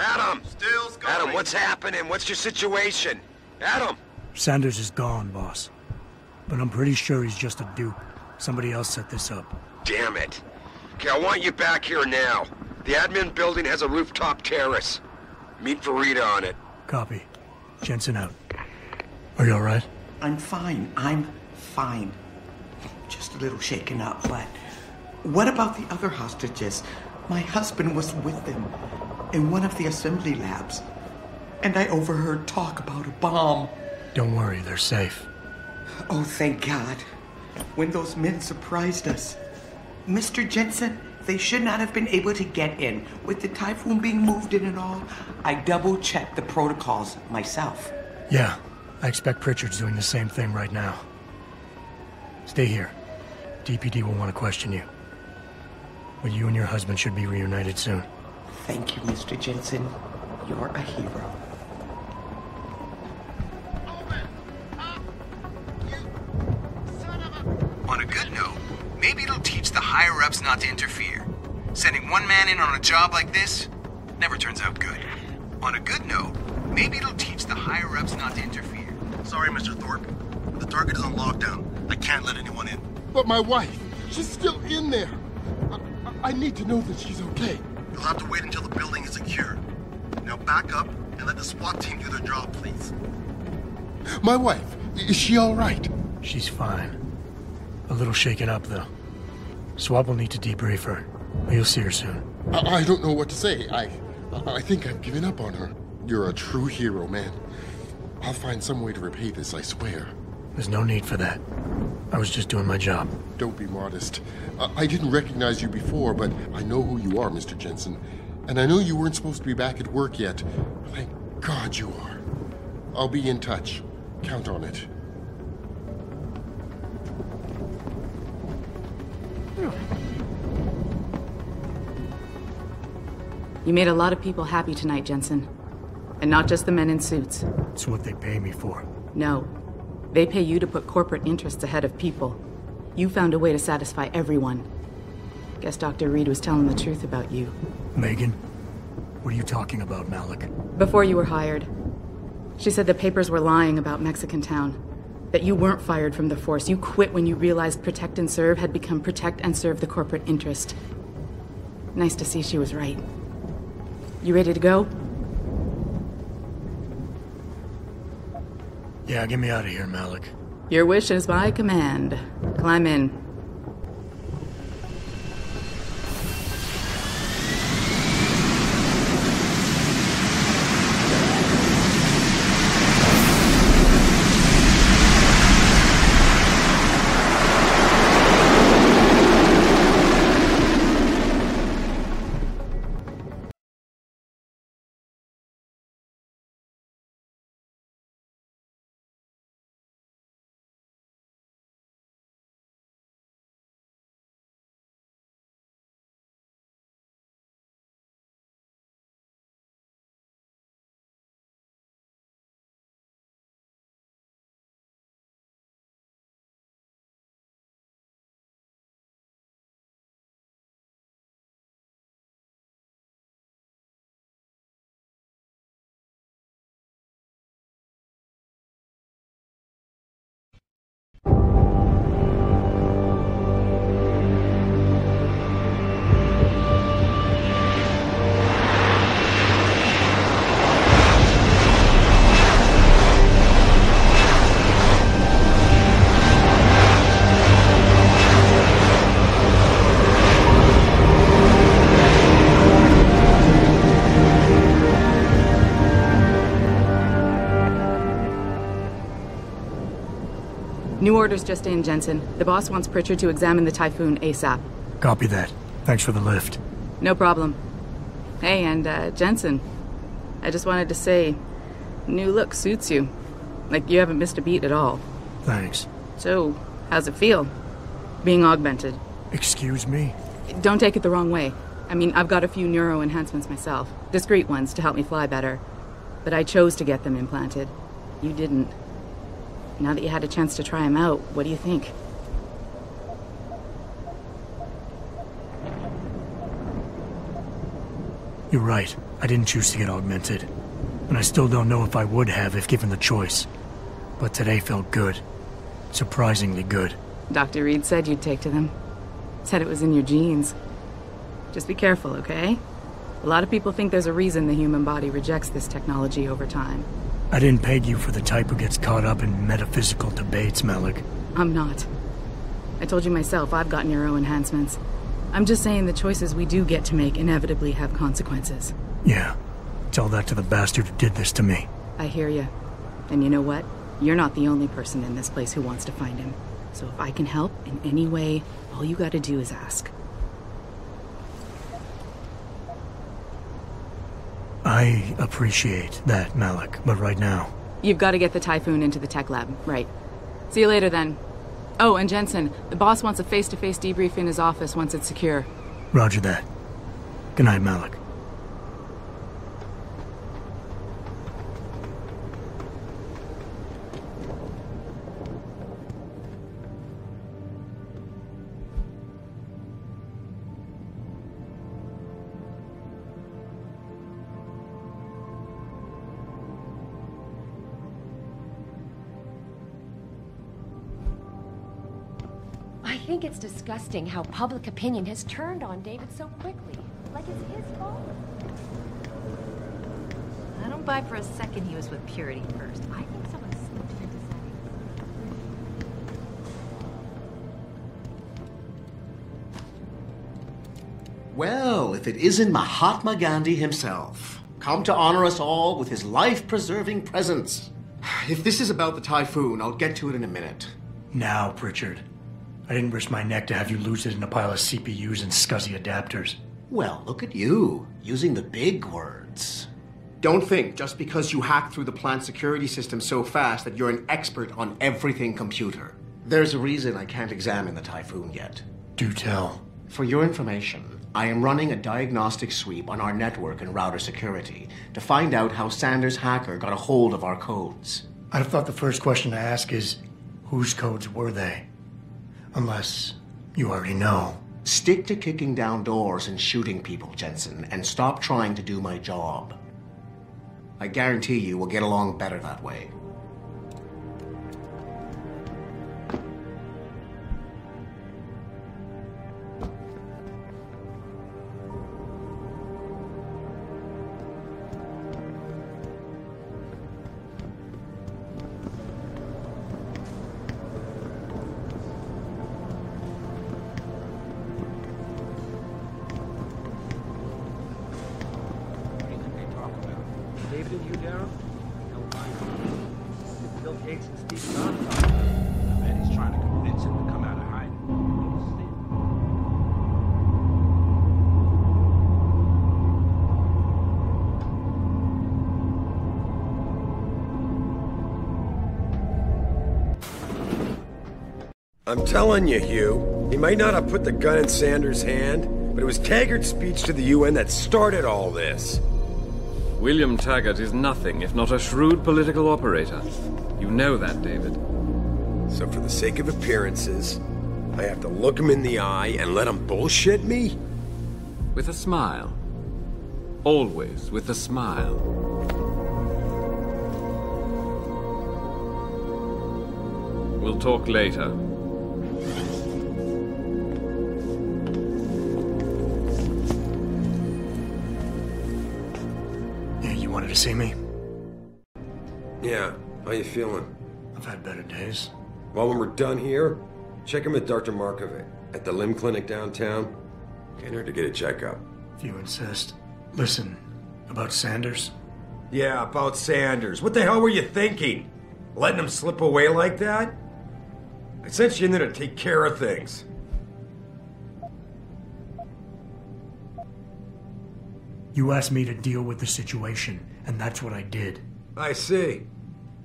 Adam! Still going. Adam, what's happening? What's your situation? Adam! Sanders is gone, boss. But I'm pretty sure he's just a dupe. Somebody else set this up. Damn it. Okay, I want you back here now. The admin building has a rooftop terrace. Meet Farida on it. Copy. Jensen out. Are you alright? I'm fine. I'm fine. Just a little shaken up, but... What about the other hostages? My husband was with them in one of the assembly labs. And I overheard talk about a bomb. Don't worry, they're safe. Oh, thank God. When those men surprised us. Mr. Jensen, they should not have been able to get in. With the typhoon being moved in and all, I double-checked the protocols myself. Yeah, I expect Pritchard's doing the same thing right now. Stay here. DPD will want to question you. But you and your husband should be reunited soon. Thank you, Mr. Jensen. You're a hero. On a good note, maybe it'll teach the higher-ups not to interfere. Sending one man in on a job like this never turns out good. On a good note, maybe it'll teach the higher-ups not to interfere. Sorry, Mr. Thorpe. The target is on lockdown. I can't let anyone in. But my wife, she's still in there. I need to know that she's okay. You'll have to wait until the building is secure. Now back up and let the SWAT team do their job, please. My wife, is she all right? She's fine. A little shaken up, though. Swab will need to debrief her. But you'll see her soon. I don't know what to say. I think I've given up on her. You're a true hero, man. I'll find some way to repay this, I swear. There's no need for that. I was just doing my job. Don't be modest. I didn't recognize you before, but I know who you are, Mr. Jensen. And I know you weren't supposed to be back at work yet. Thank God you are. I'll be in touch. Count on it. You made a lot of people happy tonight, Jensen. And not just the men in suits. It's what they pay me for. No. They pay you to put corporate interests ahead of people. You found a way to satisfy everyone. Guess Dr. Reed was telling the truth about you. Megan? What are you talking about, Malik? Before you were hired. She said the papers were lying about Mexican Town. That you weren't fired from the force. You quit when you realized Protect and Serve had become Protect and Serve the corporate interest. Nice to see she was right. You ready to go? Yeah, get me out of here, Malik. Your wish is my command. Climb in. New orders just in, Jensen. The boss wants Pritchard to examine the Typhoon ASAP. Copy that. Thanks for the lift. No problem. Hey, and Jensen, I just wanted to say, new look suits you. Like you haven't missed a beat at all. Thanks. So, how's it feel? Being augmented? Excuse me? Don't take it the wrong way. I mean, I've got a few neuro enhancements myself. Discreet ones to help me fly better. But I chose to get them implanted. You didn't. Now that you had a chance to try them out, what do you think? You're right. I didn't choose to get augmented. And I still don't know if I would have if given the choice. But today felt good. Surprisingly good. Dr. Reed said you'd take to them. Said it was in your genes. Just be careful, okay? A lot of people think there's a reason the human body rejects this technology over time. I didn't peg you for the type who gets caught up in metaphysical debates, Malik. I'm not. I told you myself I've got neuro enhancements. I'm just saying the choices we do get to make inevitably have consequences. Yeah. Tell that to the bastard who did this to me. I hear you. And you know what? You're not the only person in this place who wants to find him. So if I can help in any way, all you gotta do is ask. I appreciate that, Malik, but right now... You've got to get the Typhoon into the tech lab, right. See you later, then. Oh, and Jensen, the boss wants a face-to-face debrief in his office once it's secure. Roger that. Good night, Malik. I think it's disgusting how public opinion has turned on David so quickly. Like it's his fault. I don't buy for a second he was with Purity first. I think someone slipped him into settings. Well, if it isn't Mahatma Gandhi himself, come to honor us all with his life-preserving presence. If this is about the Typhoon, I'll get to it in a minute. Now, Pritchard. I didn't risk my neck to have you lose it in a pile of CPUs and scuzzy adapters. Well, look at you, using the big words. Don't think just because you hacked through the plant security system so fast that you're an expert on everything computer. There's a reason I can't examine the Typhoon yet. Do tell. For your information, I am running a diagnostic sweep on our network and router security to find out how Sanders' hacker got a hold of our codes. I'd have thought the first question to ask is, whose codes were they? Unless you already know. Stick to kicking down doors and shooting people, Jensen, and stop trying to do my job. I guarantee you we'll get along better that way. I'm telling you, Hugh, he might not have put the gun in Sanders' hand, but it was Taggart's speech to the UN that started all this. William Taggart is nothing if not a shrewd political operator. You know that, David. So for the sake of appearances, I have to look him in the eye and let him bullshit me? With a smile. Always with a smile. We'll talk later. Wanted to see me? Yeah, how you feeling? I've had better days. Well, when we're done here, check in with Dr. Markovic at the limb clinic downtown. Get her to get a checkup. If you insist. Listen, about Sanders? Yeah, about Sanders. What the hell were you thinking? Letting him slip away like that? I sent you in there to take care of things. You asked me to deal with the situation, and that's what I did. I see.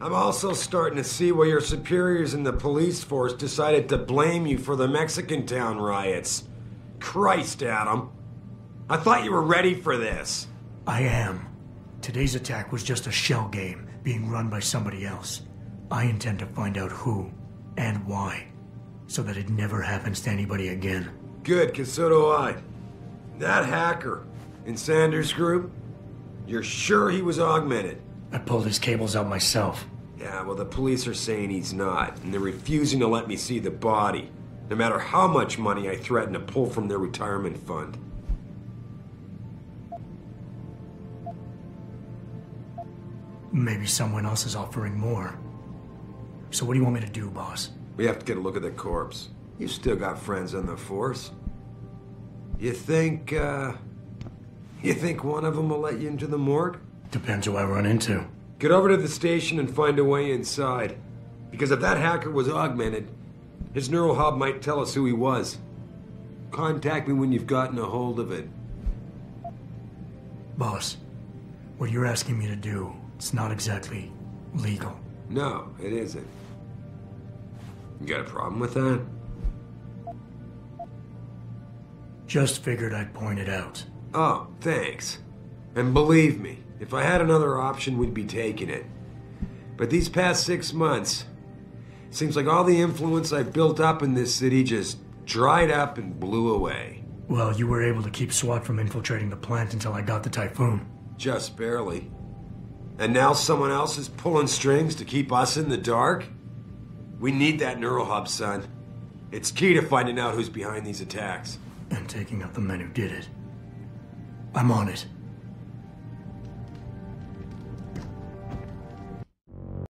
I'm also starting to see why your superiors in the police force decided to blame you for the Mexican town riots. Christ, Adam. I thought you were ready for this. I am. Today's attack was just a shell game being run by somebody else. I intend to find out who and why, so that it never happens to anybody again. Good, 'cause so do I. That hacker. In Sanders' group? You're sure he was augmented? I pulled his cables out myself. Yeah, well, the police are saying he's not, and they're refusing to let me see the body, no matter how much money I threaten to pull from their retirement fund. Maybe someone else is offering more. So what do you want me to do, boss? We have to get a look at the corpse. You still got friends on the force. You think one of them will let you into the morgue? Depends who I run into. Get over to the station and find a way inside. Because if that hacker was augmented, his neural hub might tell us who he was. Contact me when you've gotten a hold of it. Boss, what you're asking me to do, it's not exactly legal. No, it isn't. You got a problem with that? Just figured I'd point it out. Oh, thanks. And believe me, if I had another option, we'd be taking it. But these past 6 months, seems like all the influence I've built up in this city just dried up and blew away. Well, you were able to keep SWAT from infiltrating the plant until I got the Typhoon. Just barely. And now someone else is pulling strings to keep us in the dark? We need that neural hub, son. It's key to finding out who's behind these attacks. And taking out the men who did it. I'm on it.